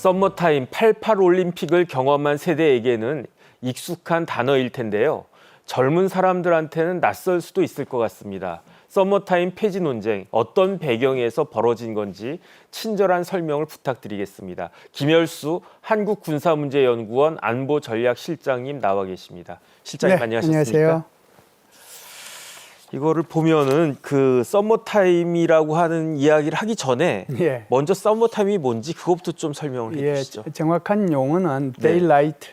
썸머타임 88 올림픽을 경험한 세대에게는 익숙한 단어일 텐데요. 젊은 사람들한테는 낯설 수도 있을 것 같습니다. 썸머타임 폐지 논쟁, 어떤 배경에서 벌어진 건지 친절한 설명을 부탁드리겠습니다. 김열수 한국군사문제연구원 안보전략실장님 나와 계십니다. 실장님, 네, 안녕하십니까? 안녕하세요. 이거를 보면은 그 썸머타임이라고 하는 이야기를 하기 전에 예. 먼저 썸머타임이 뭔지 그것부터 좀 설명을 해주시죠. 정확한 용어는 네. Daylight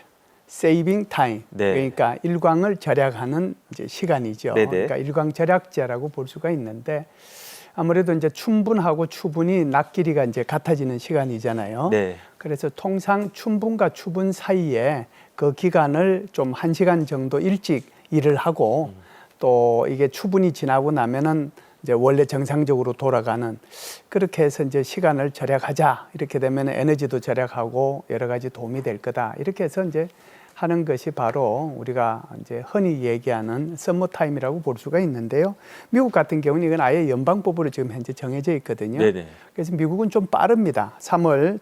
Saving Time. 네. 그러니까 일광을 절약하는 이제 시간이죠. 네네. 그러니까 일광 절약제라고 볼 수가 있는데 아무래도 이제 춘분하고 추분이 낮 길이가 이제 같아지는 시간이잖아요. 네. 그래서 통상 춘분과 추분 사이에 그 기간을 좀 1시간 정도 일찍 일을 하고 또 이게 추분이 지나고 나면은 이제 원래 정상적으로 돌아가는, 그렇게 해서 이제 시간을 절약하자, 이렇게 되면 에너지도 절약하고 여러 가지 도움이 될 거다, 이렇게 해서 이제 하는 것이 바로 우리가 이제 흔히 얘기하는 썸머타임이라고 볼 수가 있는데요. 미국 같은 경우는 이건 아예 연방법으로 지금 현재 정해져 있거든요. 네네. 그래서 미국은 좀 빠릅니다. 3월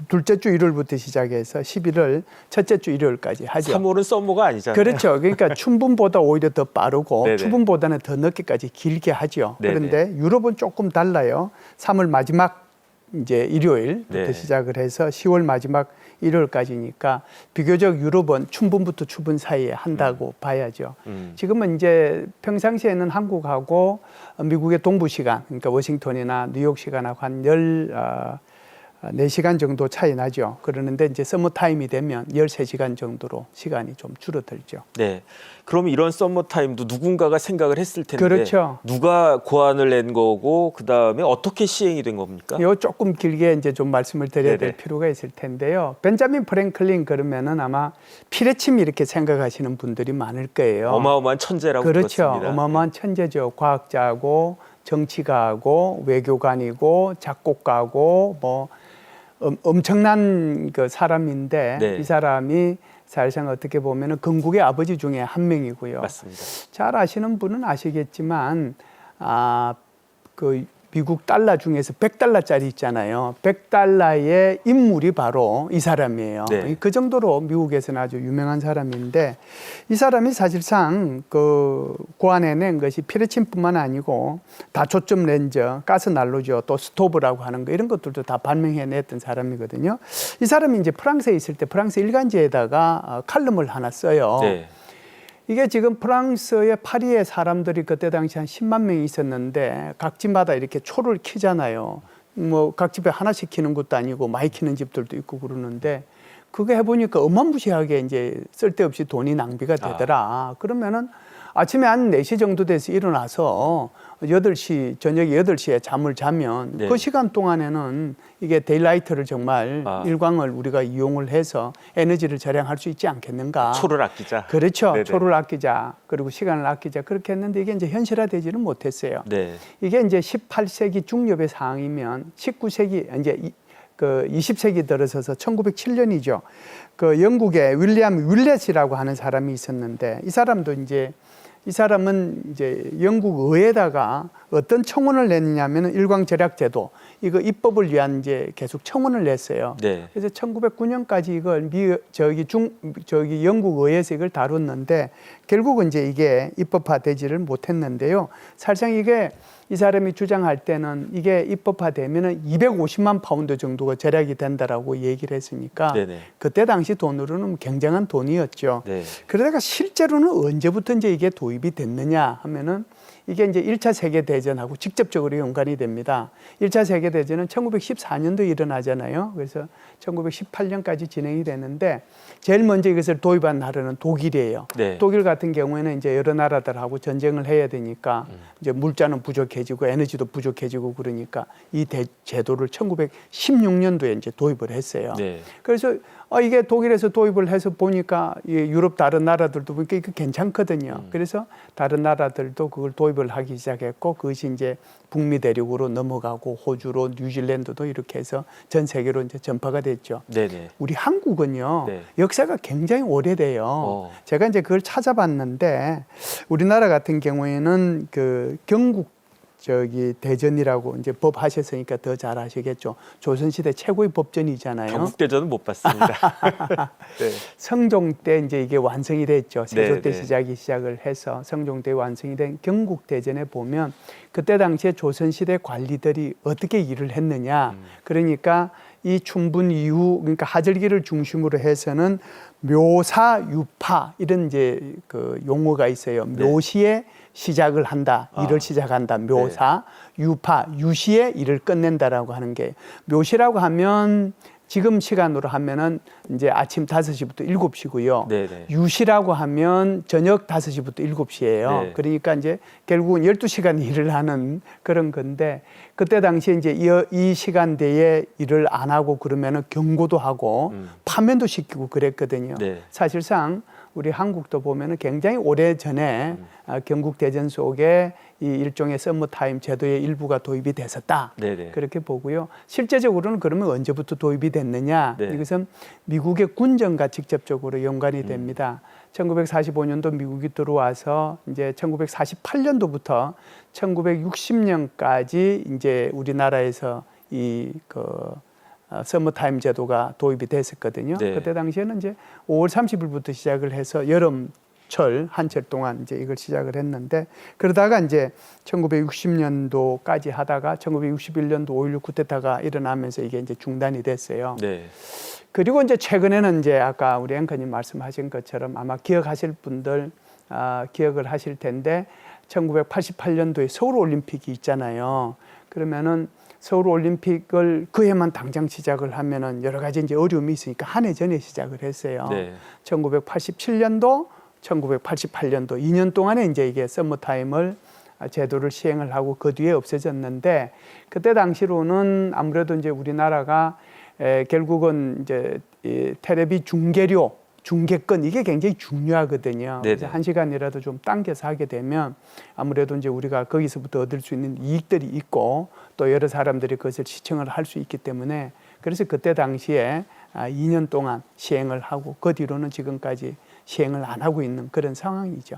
둘째 주 일요일부터 시작해서 11월 첫째 주 일요일까지 하죠. 3월은 썸머가 아니잖아요. 그렇죠. 그러니까 춘분보다 오히려 더 빠르고 네네. 추분보다는 더 늦게까지 길게 하죠. 네네. 그런데 유럽은 조금 달라요. 3월 마지막 이제 일요일부터 네. 시작을 해서 10월 마지막 일요일까지니까 비교적 유럽은 춘분부터 추분 사이에 한다고 봐야죠. 지금은 이제 평상시에는 한국하고 미국의 동부 시간, 그러니까 워싱턴이나 뉴욕 시간하고 한 4시간 정도 차이 나죠. 그러는데 이제 서머타임이 되면 13시간 정도로 시간이 좀 줄어들죠. 네. 그럼 이런 썸머타임도 누군가가 생각을 했을 텐데 그렇죠. 누가 고안을 낸 거고 그다음에 어떻게 시행이 된 겁니까? 요 조금 길게 이제 좀 말씀을 드려야 될 네네. 필요가 있을 텐데요. 벤자민 프랭클린 그러면은 아마 피레침 이렇게 생각하시는 분들이 많을 거예요. 어마어마한 천재라고 그렇죠. 들었습니다. 어마어마한 천재죠. 과학자고 정치가고 외교관이고 작곡가고 뭐 엄청난 그 사람인데 네. 이 사람이 사실상 어떻게 보면은 건국의 아버지 중에 한 명이고요. 맞습니다. 잘 아시는 분은 아시겠지만 그 미국 달러 중에서 100달러짜리 있잖아요. 100달러의 인물이 바로 이 사람이에요. 네. 그 정도로 미국에서는 아주 유명한 사람인데 이 사람이 사실상 그 고안해낸 것이 피레침뿐만 아니고 다초점 렌저, 가스 난로죠, 또 스토브라고 하는 거, 이런 것들도 다 발명해냈던 사람이거든요. 이 사람이 이제 프랑스에 있을 때 프랑스 일간지에다가 칼럼을 하나 써요. 네. 이게 지금 프랑스의 파리의 사람들이 그때 당시 한 10만 명이 있었는데 각 집마다 이렇게 초를 켜잖아요. 뭐 각 집에 하나씩 켜는 것도 아니고 많이 켜는 집들도 있고 그러는데 그거 해보니까 어마무시하게 이제 쓸데없이 돈이 낭비가 되더라. 그러면은 아침에 한 4시 정도 돼서 일어나서 8시, 저녁 8시에 잠을 자면 네. 그 시간 동안에는 이게 데일라이트를 정말 일광을 우리가 이용을 해서 에너지를 절약할 수 있지 않겠는가. 초를 아끼자. 그렇죠. 네네. 초를 아끼자. 그리고 시간을 아끼자. 그렇게 했는데 이게 이제 현실화되지는 못했어요. 네. 이게 이제 18세기 중엽의 상황이면 19세기 이제 그 20세기 들어서서 1907년이죠. 그 영국의 윌리엄 윌렛이라고 하는 사람이 있었는데 이 사람은 이제 영국 의회에다가 어떤 청원을 냈냐면 일광절약제도 이거 입법을 위한 이제 계속 청원을 냈어요. 네. 그래서 1909년까지 이걸 영국 의회에서 이걸 다뤘는데 결국은 이제 이게 입법화되지를 못했는데요. 사실상 이게 이 사람이 주장할 때는 이게 입법화되면은 250만 파운드 정도가 절약이 된다라고 얘기를 했으니까 네네. 그때 당시 돈으로는 굉장한 돈이었죠. 네. 그러다가 실제로는 언제부터 이제 이게 도입이 됐느냐 하면은 이게 이제 1차 세계대전하고 직접적으로 연관이 됩니다. 1차 세계대전은 1914년도에 일어나잖아요. 그래서 1918년까지 진행이 되는데 제일 먼저 이것을 도입한 나라는 독일이에요. 네. 독일 같은 경우에는 이제 여러 나라들하고 전쟁을 해야 되니까 이제 물자는 부족해지고 에너지도 부족해지고 그러니까 이 제도를 1916년도에 이제 도입을 했어요. 네. 그래서 이게 독일에서 도입을 해서 보니까 유럽 다른 나라들도 보니까 이거 괜찮거든요. 그래서 다른 나라들도 그걸 도입을 하기 시작했고 그것이 이제 북미 대륙으로 넘어가고 호주로 뉴질랜드도 이렇게 해서 전 세계로 이제 전파가 됐죠. 네네. 우리 한국은요. 네. 역사가 굉장히 오래돼요. 제가 이제 그걸 찾아봤는데 우리나라 같은 경우에는 그 경국 저기 대전이라고 이제 법 하셨으니까 더 잘 아시겠죠. 조선시대 최고의 법전이잖아요. 경국대전은 못 봤습니다. 네. 성종 때 이제 이게 완성이 됐죠. 세조 네, 때 네. 시작을 해서 성종 때 완성이 된 경국대전에 보면 그때 당시에 조선시대 관리들이 어떻게 일을 했느냐. 그러니까 이 춘분 이후 그러니까 하절기를 중심으로 해서는 묘사, 유파 이런 이제 그 용어가 있어요. 네. 묘시에 시작을 한다, 일을 시작한다. 묘사, 유파, 유시에 일을 끝낸다라고 하는 게 묘시라고 하면 지금 시간으로 하면은 이제 아침 5시부터 7시고요. 네네. 유시라고 하면 저녁 5시부터 7시예요. 네. 그러니까 이제 결국은 12시간 일을 하는 그런 건데 그때 당시에 이제 이 시간대에 일을 안 하고 그러면은 경고도 하고 파면도 시키고 그랬거든요. 네. 사실상 우리 한국도 보면은 굉장히 오래 전에 경국 대전 속에 이 일종의 서머타임 제도의 일부가 도입이 됐었다. 네네. 그렇게 보고요. 실제적으로는 그러면 언제부터 도입이 됐느냐? 네. 이것은 미국의 군정과 직접적으로 연관이 됩니다. 1945년도 미국이 들어와서 이제 1948년도부터 1960년까지 이제 우리나라에서 서머타임 제도가 도입이 됐었거든요. 네. 그때 당시에는 이제 5월 30일부터 시작을 해서 여름철 한철 동안 이제 이걸 시작을 했는데 그러다가 이제 1960년도까지 하다가 1961년도 5.16 쿠데타가 일어나면서 이게 이제 중단이 됐어요. 네. 그리고 이제 최근에는 이제 아까 우리 앵커님 말씀하신 것처럼 아마 기억하실 분들 기억을 하실 텐데 1988년도에 서울 올림픽이 있잖아요. 그러면은 서울 올림픽을 그 해만 당장 시작을 하면은 여러 가지 이제 어려움이 있으니까 한 해 전에 시작을 했어요. 네. 1987년도, 1988년도 2년 동안에 이제 이게 서머타임을 제도를 시행을 하고 그 뒤에 없어졌는데 그때 당시로는 아무래도 이제 우리나라가 결국은 이제 이 텔레비 중계권 이게 굉장히 중요하거든요. 네네. 그래서 1시간이라도 좀 당겨서 하게 되면 아무래도 이제 우리가 거기서부터 얻을 수 있는 이익들이 있고 또 여러 사람들이 그것을 시청을 할 수 있기 때문에 그래서 그때 당시에 2년 동안 시행을 하고 그 뒤로는 지금까지 시행을 안 하고 있는 그런 상황이죠.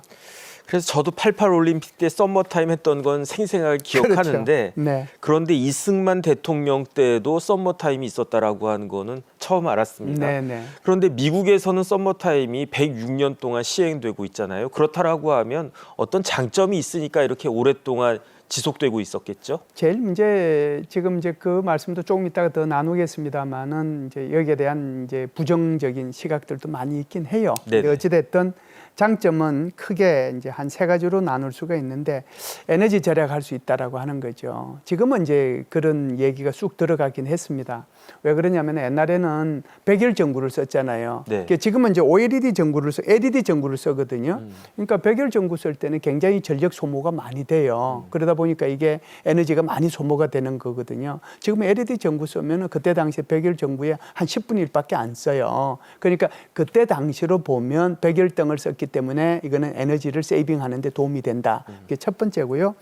그래서 저도 88 올림픽 때 썸머타임 했던 건 생생하게 기억하는데 그렇죠. 네. 그런데 이승만 대통령 때도 썸머타임이 있었다라고 하는 거는 처음 알았습니다. 네네. 그런데 미국에서는 썸머타임이 106년 동안 시행되고 있잖아요. 그렇다라고 하면 어떤 장점이 있으니까 이렇게 오랫동안 지속되고 있었겠죠? 제일 문제 지금 이제 그 말씀도 조금 이따가 더 나누겠습니다만은 이제 여기에 대한 이제 부정적인 시각들도 많이 있긴 해요. 근데 어찌 됐든 장점은 크게 이제 한 3가지로 나눌 수가 있는데 에너지 절약할 수 있다라고 하는 거죠. 지금은 이제 그런 얘기가 쑥 들어가긴 했습니다. 왜 그러냐면 옛날에는 백열 전구를 썼잖아요. 네. 그러니까 지금은 이제 OLED 전구를 LED 전구를 쓰거든요. 그러니까 백열 전구 쓸 때는 굉장히 전력 소모가 많이 돼요. 그러다 보니까 이게 에너지가 많이 소모가 되는 거거든요. 지금 LED 전구 쓰면은 그때 당시에 백열 전구에 한 10분의 1밖에 안 써요. 그러니까 그때 당시로 보면 백열등을 썼기 때문에 이거는 에너지를 세이빙하는 데 도움이 된다. 이게 첫 번째고요.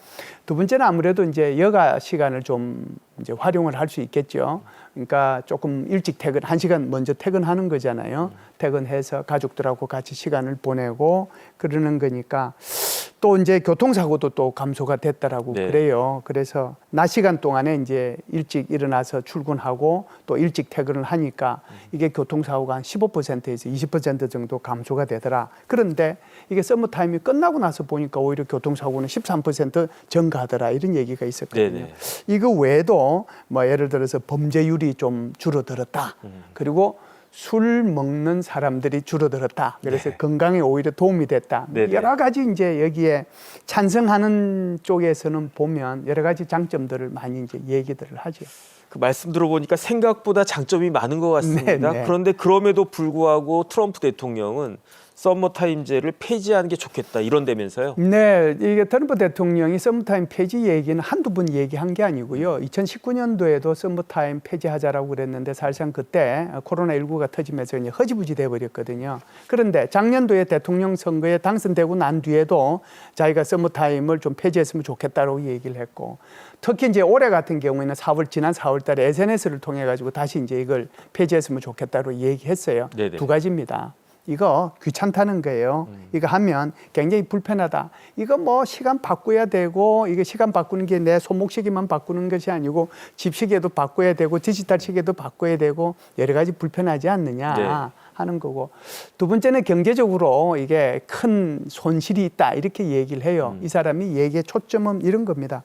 두 번째는 아무래도 이제 여가 시간을 좀 이제 활용을 할 수 있겠죠. 그러니까 조금 일찍 1시간 먼저 퇴근하는 거잖아요. 퇴근해서 가족들하고 같이 시간을 보내고 그러는 거니까 또 이제 교통사고도 또 감소가 됐다라고 네. 그래요. 그래서 낮 시간 동안에 이제 일찍 일어나서 출근하고 또 일찍 퇴근을 하니까 이게 교통사고가 한 15%에서 20% 정도 감소가 되더라. 그런데 이게 서머타임이 끝나고 나서 보니까 오히려 교통사고는 13% 증가하더라. 이런 얘기가 있었거든요. 네네. 이거 외에도 뭐 예를 들어서 범죄율이 좀 줄어들었다. 그리고 술 먹는 사람들이 줄어들었다. 그래서 네. 건강에 오히려 도움이 됐다. 네네. 여러 가지 이제 여기에 찬성하는 쪽에서는 보면 여러 가지 장점들을 많이 이제 얘기들을 하죠. 그 말씀 들어보니까 생각보다 장점이 많은 것 같습니다. 네. 그런데 그럼에도 불구하고 트럼프 대통령은 서머타임제를 폐지하는 게 좋겠다 이런다면서요? 네, 이게 트럼프 대통령이 서머타임 폐지 얘기는 한두 번 얘기한 게 아니고요. 2019년도에도 서머타임 폐지하자라고 그랬는데 사실상 그때 코로나19가 터지면서 이제 허지부지 돼버렸거든요. 그런데 작년도에 대통령 선거에 당선되고 난 뒤에도 자기가 서머타임을 좀 폐지했으면 좋겠다라고 얘기를 했고 특히 이제 올해 같은 경우에는 지난 4월 달에 SNS를 통해 가지고 다시 이제 이걸 폐지했으면 좋겠다고 얘기했어요. 네네. 두 가지입니다. 이거 귀찮다는 거예요. 이거 하면 굉장히 불편하다. 이거 뭐 시간 바꿔야 되고 이게 시간 바꾸는 게 내 손목시계만 바꾸는 것이 아니고 집시계도 바꿔야 되고 디지털 시계도 바꿔야 되고 여러 가지 불편하지 않느냐 네. 하는 거고 두 번째는 경제적으로 이게 큰 손실이 있다 이렇게 얘기를 해요. 이 사람이 얘기의 초점은 이런 겁니다.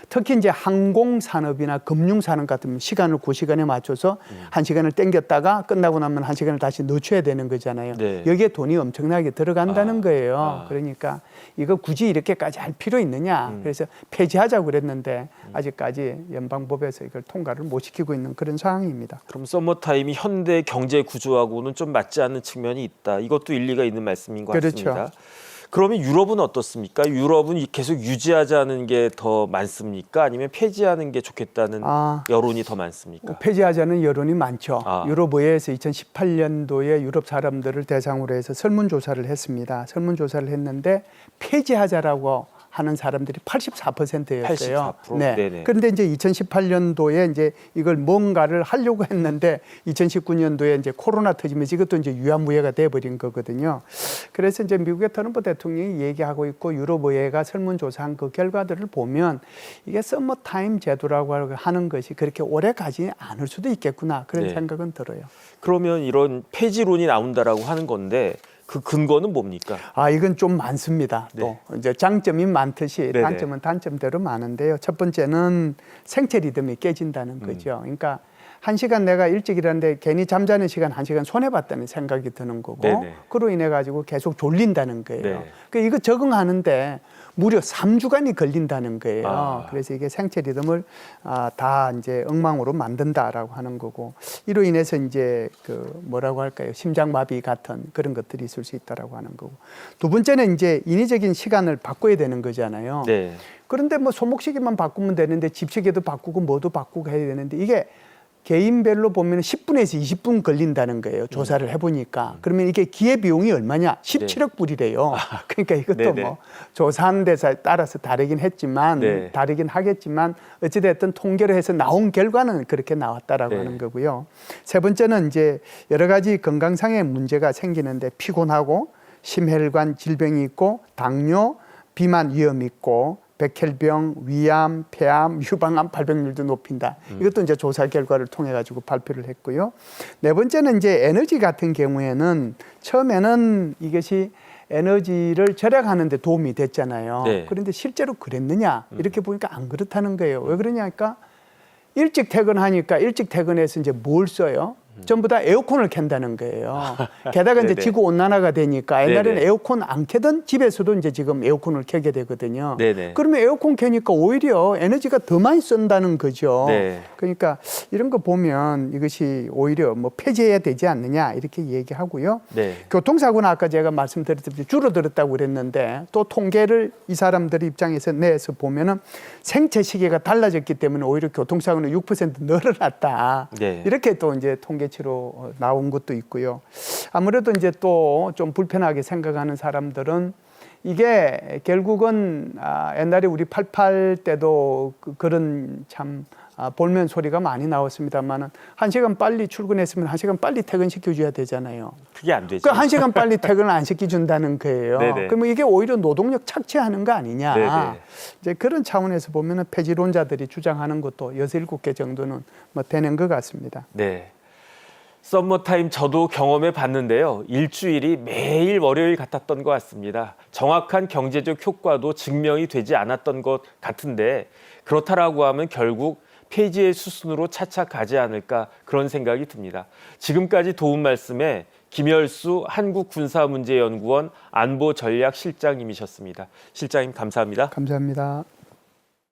특히 이제 항공산업이나 금융산업 같은 시간을 그 시간에 맞춰서 한 시간을 땡겼다가 끝나고 나면 한 시간을 다시 늦춰야 되는 거잖아요. 네. 여기에 돈이 엄청나게 들어간다는 아, 거예요. 아. 그러니까 이거 굳이 이렇게까지 할 필요 있느냐. 그래서 폐지하자고 그랬는데 아직까지 연방법에서 이걸 통과를 못 시키고 있는 그런 상황입니다. 그럼 서머타임이 현대 경제 구조하고는 좀 맞지 않는 측면이 있다. 이것도 일리가 있는 말씀인 것 그렇죠. 같습니다. 그러면 유럽은 어떻습니까? 유럽은 계속 유지하자는 게 더 많습니까? 아니면 폐지하는 게 좋겠다는 여론이 더 많습니까? 폐지하자는 여론이 많죠. 아. 유럽의회에서 2018년도에 유럽 사람들을 대상으로 해서 설문조사를 했습니다. 설문조사를 했는데 폐지하자라고 하는 사람들이 84%였어요. 84%? 네. 네네. 그런데 이제 2018년도에 이제 이걸 뭔가를 하려고 했는데 2019년도에 이제 코로나 터지면서 이것도 이제 유야무예가 돼버린 거거든요. 그래서 이제 미국의 트럼프 대통령이 얘기하고 있고 유럽의회가 설문조사한 그 결과들을 보면 이게 서머타임 제도라고 하는 것이 그렇게 오래 가지 않을 수도 있겠구나 그런 네. 생각은 들어요. 그러면 이런 폐지론이 나온다라고 하는 건데 그 근거는 뭡니까? 이건 좀 많습니다. 또 이제 장점이 많듯이 네네. 단점은 단점대로 많은데요. 첫 번째는 생체 리듬이 깨진다는 거죠. 그러니까 한 시간 내가 일찍 일하는데 괜히 잠자는 시간 한 시간 손해 봤다는 생각이 드는 거고 네네. 그로 인해 가지고 계속 졸린다는 거예요. 네. 그러니까 이거 적응하는데 무려 3주간이 걸린다는 거예요. 그래서 이게 생체 리듬을 다 이제 엉망으로 만든다라고 하는 거고 이로 인해서 이제 그 뭐라고 할까요? 심장마비 같은 그런 것들이 있을 수 있다라고 하는 거고 두 번째는 이제 인위적인 시간을 바꿔야 되는 거잖아요. 네. 그런데 뭐 손목시계만 바꾸면 되는데 집시계도 바꾸고 뭐도 바꾸고 해야 되는데 이게 개인별로 보면 10분에서 20분 걸린다는 거예요. 조사를 해보니까. 그러면 이게 기회비용이 얼마냐? 17억 불이래요. 그러니까 이것도 네네. 뭐 조사하는 데서 따라서 다르긴 했지만 네. 다르긴 하겠지만 어찌됐든 통계를 해서 나온 결과는 그렇게 나왔다라고 네. 하는 거고요. 세 번째는 이제 여러 가지 건강상의 문제가 생기는데 피곤하고 심혈관 질병이 있고 당뇨, 비만 위험 있고 백혈병, 위암, 폐암, 유방암 발병률도 높인다. 이것도 이제 조사 결과를 통해 가지고 발표를 했고요. 네 번째는 이제 에너지 같은 경우에는 처음에는 이것이 에너지를 절약하는 데 도움이 됐잖아요. 네. 그런데 실제로 그랬느냐? 이렇게 보니까 안 그렇다는 거예요. 왜 그러냐니까 일찍 퇴근하니까 일찍 퇴근해서 이제 뭘 써요? 전부 다 에어컨을 켠다는 거예요. 게다가 이제 네네. 지구 온난화가 되니까 옛날에는 네네. 에어컨 안 켜던 집에서도 이제 지금 에어컨을 켜게 되거든요. 네네. 그러면 에어컨 켜니까 오히려 에너지가 더 많이 쓴다는 거죠. 네. 그러니까 이런 거 보면 이것이 오히려 뭐 폐지해야 되지 않느냐 이렇게 얘기하고요. 네. 교통사고는 아까 제가 말씀드렸듯이 줄어들었다고 그랬는데 또 통계를 이 사람들 입장에서 내서 보면은 생체 시계가 달라졌기 때문에 오히려 교통사고는 6% 늘어났다. 네. 이렇게 또 이제 통계치로 나온 것도 있고요. 아무래도 이제 또 좀 불편하게 생각하는 사람들은 이게 결국은 옛날에 우리 88 때도 그런 참 볼멘 소리가 많이 나왔습니다만은 1시간 빨리 출근했으면 1시간 빨리 퇴근시켜줘야 되잖아요. 그게 안 되죠. 그 1시간 빨리 퇴근을 안 시켜준다는 거예요. 네네. 그러면 이게 오히려 노동력 착취하는 거 아니냐. 네네. 이제 그런 차원에서 보면은 폐지론자들이 주장하는 것도 6, 7개 정도는 뭐 되는 것 같습니다. 네. 썸머타임 저도 경험해 봤는데요. 일주일이 매일 월요일 같았던 것 같습니다. 정확한 경제적 효과도 증명이 되지 않았던 것 같은데 그렇다라고 하면 결국 폐지의 수순으로 차차 가지 않을까 그런 생각이 듭니다. 지금까지 도움 말씀에 김열수 한국군사문제연구원 안보전략실장님이셨습니다. 실장님 감사합니다. 감사합니다.